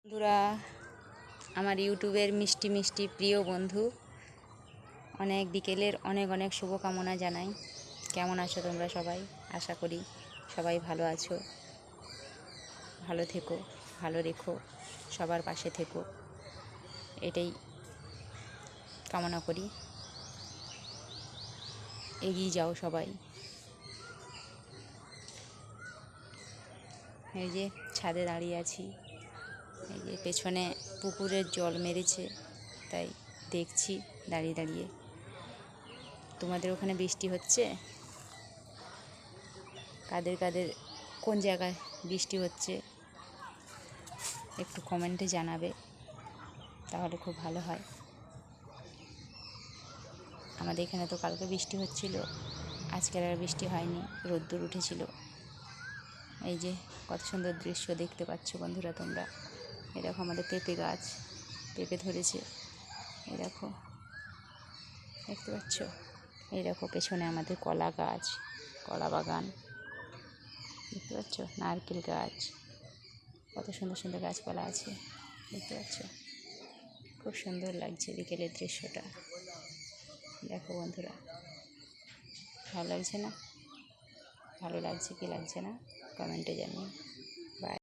বন্ধুরা, আমার ইউটিউবের মিষ্টি মিষ্টি প্রিয় বন্ধু, অনেক বিকেলের অনেক শুভকামনা জানাই। কেমন আছো তোমরা সবাই? আশা করি সবাই ভালো আছো। ভালো থেকো, ভালো রেখো, সবার পাশে থেকো, এটাই কামনা করি। এগিয়ে যাও সবাই। এই যে ছাদে দাঁড়িয়ে আছি, এই যে পেছনে পুকুরের জল মেরেছে, তাই দেখছি দাঁড়িয়ে দাঁড়িয়ে। তোমাদের ওখানে বৃষ্টি হচ্ছে? কাদের কাদের কোন জায়গায় বৃষ্টি হচ্ছে একটু কমেন্টে জানাবে, তাহলে খুব ভালো হয়। আমাদের এখানে তো কালকে বৃষ্টি হচ্ছিল, আজকের আর বৃষ্টি হয়নি, রোদ্দুর উঠেছিল। এই যে কত সুন্দর দৃশ্য দেখতে পাচ্ছ বন্ধুরা তোমরা। এই দেখো আমাদের পেঁপে গাছ, পেঁপে ধরেছে, এই দেখো, দেখতে পাচ্ছ? এই দেখো পেছনে আমাদের কলা গাছ, কলা বাগান, দেখতে পাচ্ছ? নারকেল গাছ, কত সুন্দর সুন্দর গাছপালা আছে, দেখতে পাচ্ছ? খুব সুন্দর লাগছে বিকেলের দৃশ্যটা। দেখো বন্ধুরা, ভালো লাগছে না? ভালো লাগছে কি লাগছে না কমেন্টে জানিও।